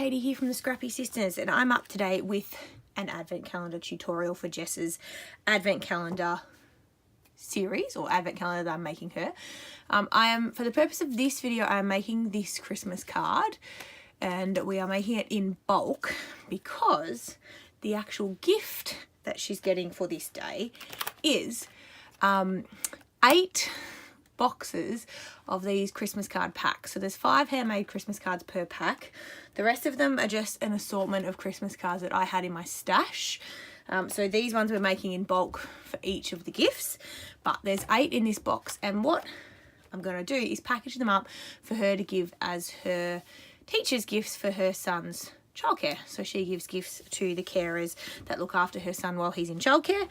Katie here from the Scrappy Sisters, and I'm up today with an advent calendar tutorial for Jess's advent calendar series, or advent calendar that I'm making her. For the purpose of this video, I'm making this Christmas card, and we are making it in bulk because the actual gift that she's getting for this day is 8 boxes of these Christmas card packs. So there's 5 handmade Christmas cards per pack. The rest of them are just an assortment of Christmas cards that I had in my stash. So these ones we're making in bulk for each of the gifts, but there's 8 in this box, and what I'm going to do is package them up for her to give as her teacher's gifts for her son's childcare. So she gives gifts to the carers that look after her son while he's in childcare,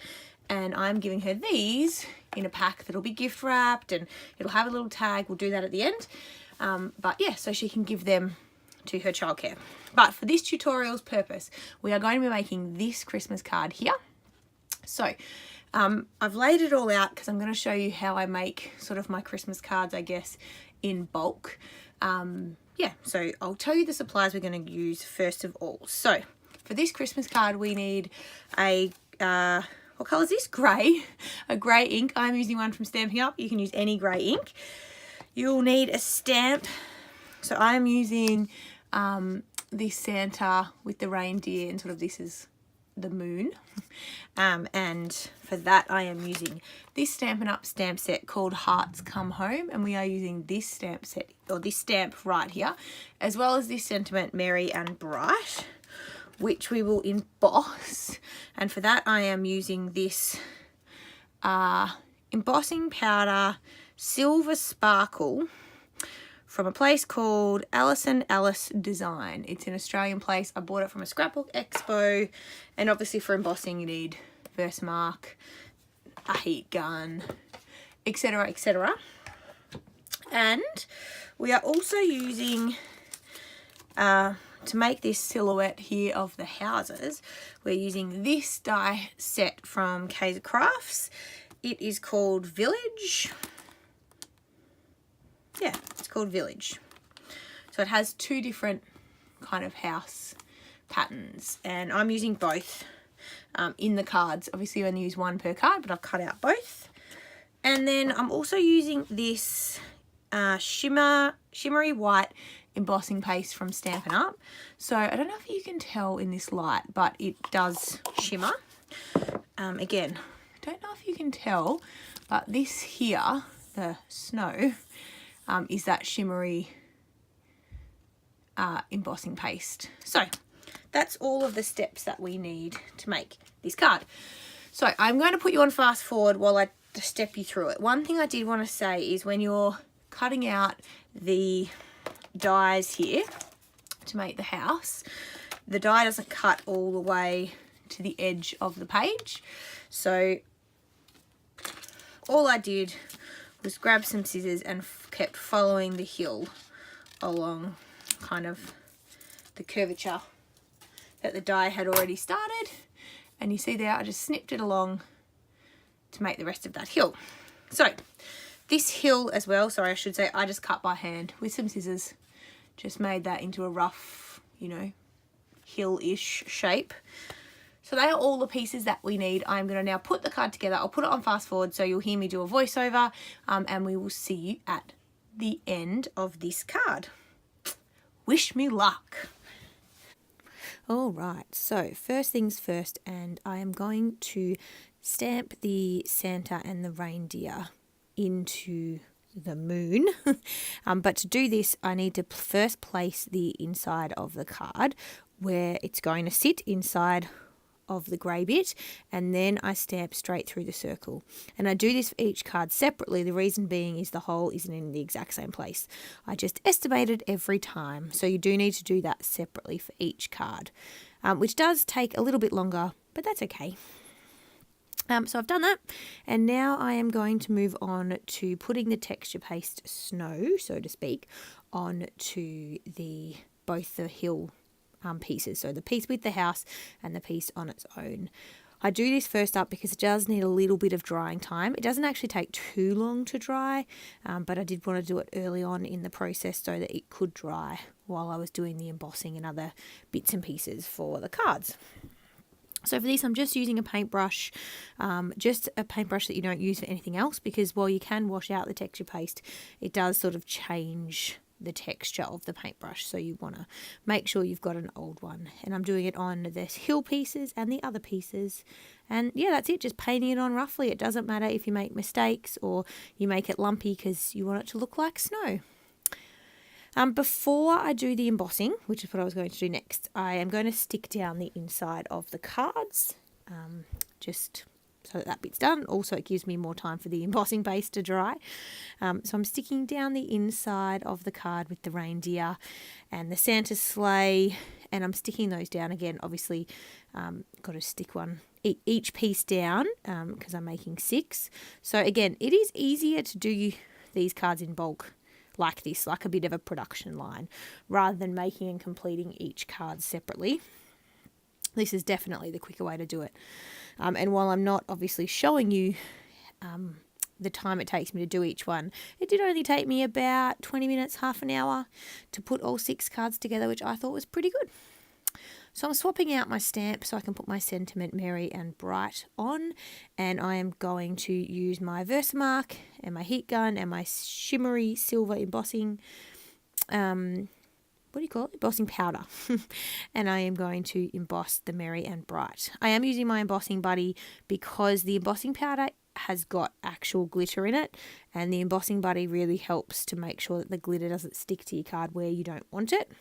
and I'm giving her these in a pack that'll be gift wrapped and it'll have a little tag. We'll do that at the end. But yeah, so she can give them to her childcare. But for this tutorial's purpose, we are going to be making this Christmas card here. So I've laid it all out because I'm going to show you how I make sort of my Christmas cards, I guess, in bulk. Yeah, so I'll tell you the supplies we're going to use first of all. So for this Christmas card, we need a what colour is this? Grey. A grey ink. I'm using one from Stampin' Up. You can use any grey ink. You'll need a stamp. So I'm using this Santa with the reindeer, and sort of this is the moon. And for that I am using this Stampin' Up stamp set called Hearts Come Home, and we are using this stamp set, or this stamp right here, as well as this sentiment Merry and Bright, which we will emboss. And for that I am using this embossing powder Silver Sparkle from a place called Alice Design. It's an Australian place. I bought it from a scrapbook expo, and obviously for embossing you need Versamark, a heat gun, etc, etc. And we are also using to make this silhouette here of the houses, we're using this die set from Kaiser Crafts. It is called Village. Yeah, it's called Village. So it has 2 different kind of house patterns, and I'm using both in the cards. Obviously you only use one per card, but I've cut out both. And then I'm also using this shimmery white embossing paste from Stampin' Up. So I don't know if you can tell in this light, but it does shimmer. Again, I don't know if you can tell, but this here, the snow, is that shimmery embossing paste. So that's all of the steps that we need to make this card. So I'm going to put you on fast forward while I step you through it. One thing I did want to say is when you're cutting out the dies here to make the house, the die doesn't cut all the way to the edge of the page. So all I did was grab some scissors and kept following the hill along kind of the curvature that the die had already started, and you see there I just snipped it along to make the rest of that hill. So this hill as well, sorry I should say, I just cut by hand with some scissors, just made that into a rough, you know, hill-ish shape. So they are all the pieces that we need. I'm going to now put the card together. I'll put it on fast forward so you'll hear me do a voiceover, and we will see you at the end of this card. Wish me luck. All right, so first things first, and I am going to stamp the Santa and the reindeer into the moon. But to do this, I need to first place the inside of the card where it's going to sit inside of the grey bit, and then I stamp straight through the circle. And I do this for each card separately. The reason being is the hole isn't in the exact same place. I just estimated every time, so you do need to do that separately for each card, which does take a little bit longer, but that's okay. So I've done that, and now I am going to move on to putting the texture paste snow, so to speak, onto both the hill pieces, so the piece with the house and the piece on its own. I do this first up because it does need a little bit of drying time. It doesn't actually take too long to dry, but I did want to do it early on in the process so that it could dry while I was doing the embossing and other bits and pieces for the cards. So for this, I'm just using a paintbrush, just a paintbrush that you don't use for anything else, because while you can wash out the texture paste, it does sort of change the texture of the paintbrush. So you want to make sure you've got an old one. And I'm doing it on the hill pieces and the other pieces. And yeah, that's it, just painting it on roughly. It doesn't matter if you make mistakes or you make it lumpy because you want it to look like snow. Before I do the embossing, which is what I was going to do next, I am going to stick down the inside of the cards, just so that bit's done. Also, it gives me more time for the embossing base to dry. So I'm sticking down the inside of the card with the reindeer and the Santa sleigh, and I'm sticking those down again. Obviously, got to stick each piece down because I'm making 6. So again, it is easier to do these cards in bulk like this, like a bit of a production line, rather than making and completing each card separately. This is definitely the quicker way to do it. And while I'm not obviously showing you the time it takes me to do each one, it did only take me about 20 minutes, half an hour to put all 6 cards together, which I thought was pretty good. So I'm swapping out my stamp so I can put my sentiment Merry and Bright on, and I am going to use my Versamark and my heat gun and my shimmery silver embossing, embossing powder. And I am going to emboss the Merry and Bright. I am using my embossing buddy because the embossing powder has got actual glitter in it, and the embossing buddy really helps to make sure that the glitter doesn't stick to your card where you don't want it.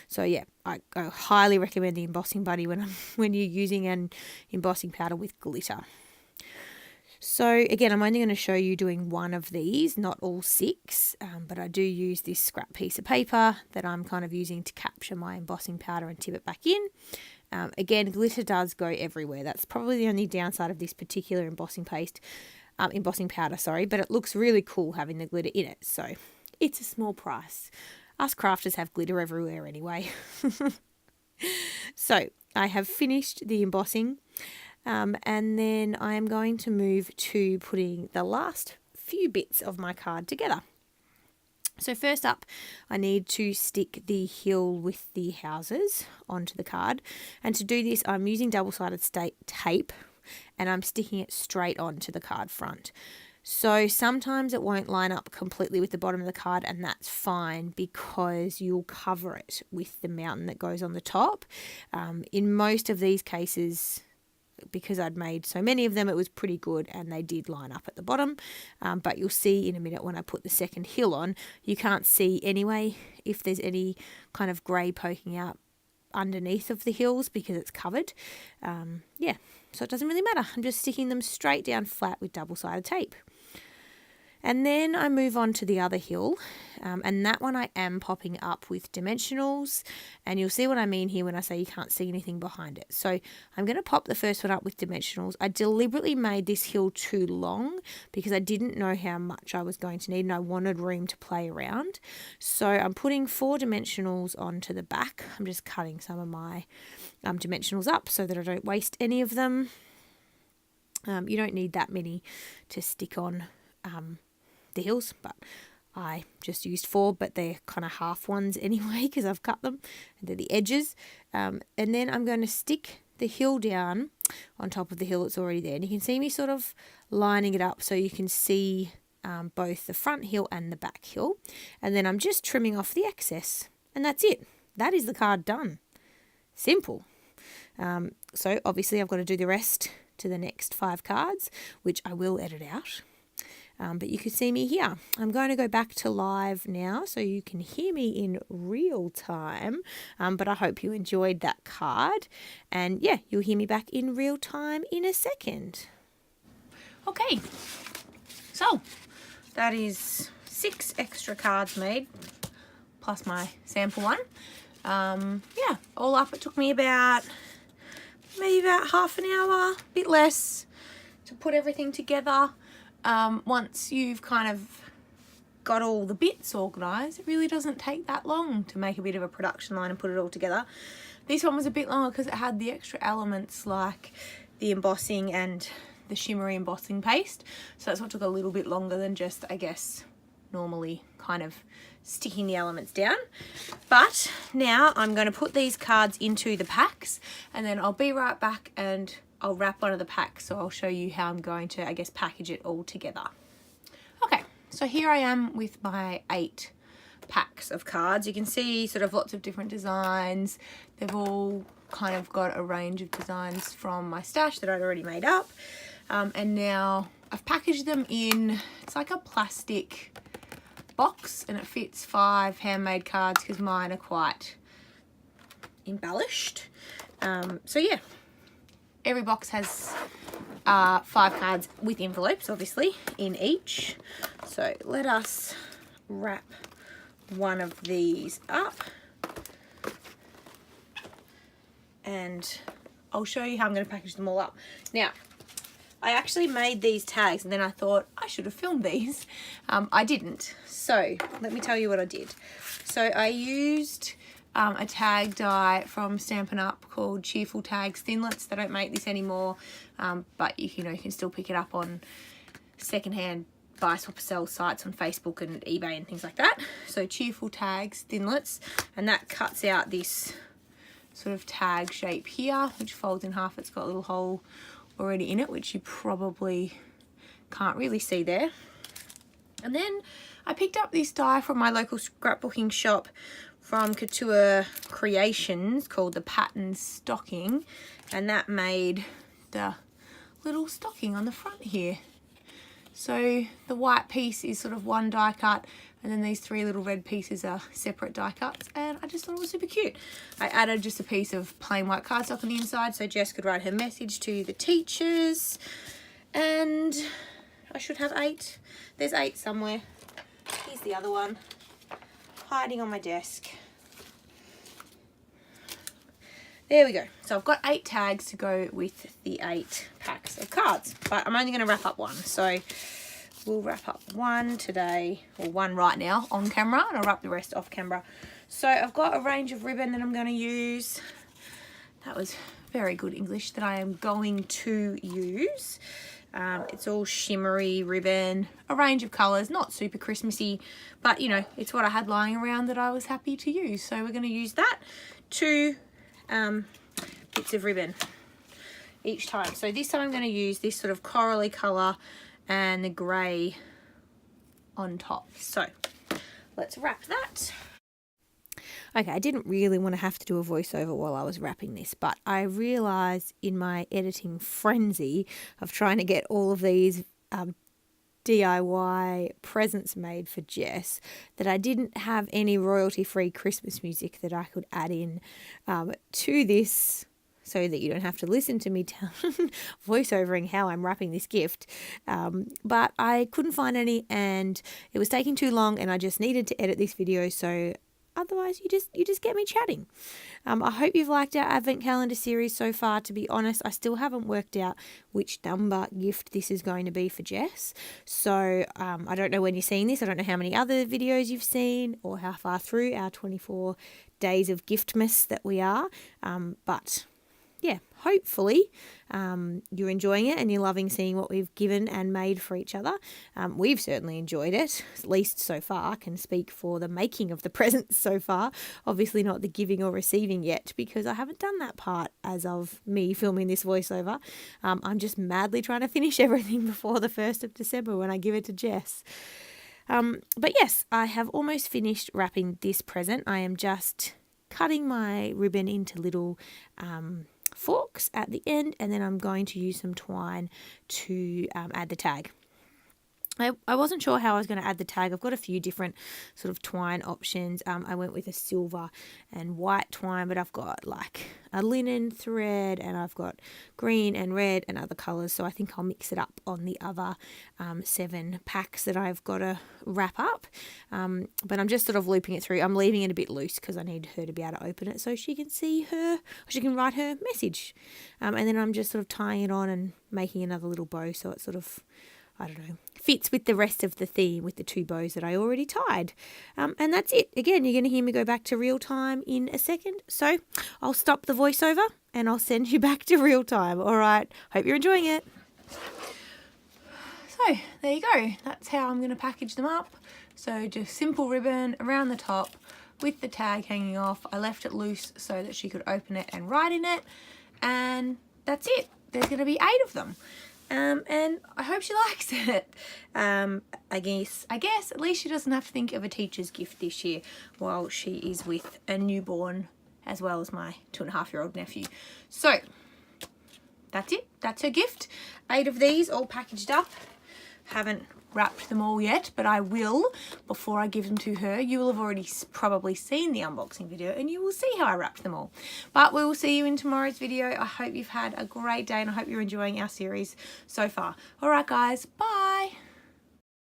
So yeah, I highly recommend the embossing buddy when you're using an embossing powder with glitter. So again, I'm only going to show you doing one of these, not all 6, but I do use this scrap piece of paper that I'm kind of using to capture my embossing powder and tip it back in. Again, glitter does go everywhere. That's probably the only downside of this particular embossing powder, but it looks really cool having the glitter in it. So it's a small price. Us crafters have glitter everywhere anyway. So I have finished the embossing, and then I am going to move to putting the last few bits of my card together. So first up, I need to stick the hill with the houses onto the card. And to do this, I'm using double-sided tape, and I'm sticking it straight onto the card front. So sometimes it won't line up completely with the bottom of the card, and that's fine because you'll cover it with the mountain that goes on the top. In most of these cases, because I'd made so many of them, it was pretty good and they did line up at the bottom. But you'll see in a minute when I put the second hill on, you can't see anyway if there's any kind of grey poking out underneath of the hills because it's covered. So it doesn't really matter. I'm just sticking them straight down flat with double-sided tape. And then I move on to the other hill, and that one I am popping up with dimensionals, and you'll see what I mean here when I say you can't see anything behind it. So I'm going to pop the first one up with dimensionals. I deliberately made this hill too long because I didn't know how much I was going to need and I wanted room to play around. So I'm putting 4 dimensionals onto the back. I'm just cutting some of my dimensionals up so that I don't waste any of them. You don't need that many to stick on the hills, but I just used 4, but they're kind of half ones anyway because I've cut them and they're the edges. And then I'm going to stick the hill down on top of the hill that's already there, and you can see me sort of lining it up so you can see both the front hill and the back hill, and then I'm just trimming off the excess, and that's it. That is the card done. Simple. So obviously I've got to do the rest to the next 5 cards, which I will edit out. But you can see me here. I'm going to go back to live now so you can hear me in real time. But I hope you enjoyed that card. And yeah, you'll hear me back in real time in a second. Okay, so that is 6 extra cards made, plus my sample one. All up it took me maybe about half an hour, a bit less, to put everything together. Once you've kind of got all the bits organised, it really doesn't take that long to make a bit of a production line and put it all together. This one was a bit longer because it had the extra elements like the embossing and the shimmery embossing paste. So that's what took a little bit longer than just, I guess, normally kind of sticking the elements down. But now I'm going to put these cards into the packs, and then I'll be right back and I'll wrap one of the packs. So I'll show you how I'm going to, I guess, package it all together. Okay, so here I am with my 8 packs of cards. You can see sort of lots of different designs. They've all kind of got a range of designs from my stash that I'd already made up. And now I've packaged them in, it's like a plastic box, and it fits 5 handmade cards because mine are quite embellished. So yeah, every box has 5 cards with envelopes, obviously, in each. So let us wrap one of these up, and I'll show you how I'm going to package them all up. Now, I actually made these tags and then I thought I should have filmed these. I didn't. So let me tell you what I did. So I used a tag die from Stampin' Up called Cheerful Tags Thinlits. They don't make this anymore, but you can still pick it up on secondhand buy, swap, sell sites on Facebook and eBay and things like that. So Cheerful Tags Thinlits, and that cuts out this sort of tag shape here, which folds in half. It's got a little hole already in it, which you probably can't really see there. And then I picked up this die from my local scrapbooking shop from Couture Creations called the Pattern Stocking, and that made the little stocking on the front here. So the white piece is sort of one die cut, and then these 3 little red pieces are separate die cuts, and I just thought it was super cute. I added just a piece of plain white cardstock on the inside so Jess could write her message to the teachers, and I should have 8. There's 8 somewhere. Here's the other one, hiding on my desk. There we go. So I've got 8 tags to go with the 8 packs of cards, but I'm only going to wrap up one. So we'll wrap up one today, or one right now on camera, and I'll wrap the rest off camera. So I've got a range of ribbon that I'm going to use. That was very good English, that I am going to use. It's all shimmery ribbon, a range of colours, not super Christmassy, but it's what I had lying around that I was happy to use. So we're going to use that. 2 bits of ribbon each time. So this time I'm going to use this sort of corally colour and the grey on top. So let's wrap that. Okay, I didn't really want to have to do a voiceover while I was wrapping this, but I realised in my editing frenzy of trying to get all of these DIY presents made for Jess that I didn't have any royalty-free Christmas music that I could add in to this, so that you don't have to listen to me voiceovering how I'm wrapping this gift. But I couldn't find any, and it was taking too long, and I just needed to edit this video, so otherwise you just get me chatting. I hope you've liked our advent calendar series so far. To be honest, I still haven't worked out which number gift this is going to be for Jess. So I don't know when you're seeing this. I don't know how many other videos you've seen or how far through our 24 days of giftmas that we are. But yeah, hopefully you're enjoying it and you're loving seeing what we've given and made for each other. We've certainly enjoyed it, at least so far. I can speak for the making of the presents so far. Obviously not the giving or receiving yet, because I haven't done that part as of me filming this voiceover. I'm just madly trying to finish everything before the 1st of December when I give it to Jess. But yes, I have almost finished wrapping this present. I am just cutting my ribbon into little forks at the end, and then I'm going to use some twine to add the tag. I wasn't sure how I was going to add the tag. I've got a few different sort of twine options. I went with a silver and white twine, but I've got like a linen thread, and I've got green and red and other colours. So I think I'll mix it up on the other 7 packs that I've got to wrap up. But I'm just sort of looping it through. I'm leaving it a bit loose because I need her to be able to open it so she can see she can write her message. And then I'm just sort of tying it on and making another little bow so it sort of I don't know, fits with the rest of the theme with the 2 bows that I already tied. And that's it. Again, you're going to hear me go back to real time in a second. So I'll stop the voiceover and I'll send you back to real time. All right. Hope you're enjoying it. So there you go. That's how I'm going to package them up. So just simple ribbon around the top with the tag hanging off. I left it loose so that she could open it and write in it. And that's it. There's going to be 8 of them. And I hope she likes it. I guess at least she doesn't have to think of a teacher's gift this year while she is with a newborn as well as my 2.5-year-old nephew. So that's it. That's her gift. 8 of these all packaged up. Haven't wrapped them all yet, but I will before I give them to her. You will have already probably seen the unboxing video and you will see how I wrapped them all. But we will see you in tomorrow's video. I hope you've had a great day and I hope you're enjoying our series so far. All right, guys. Bye.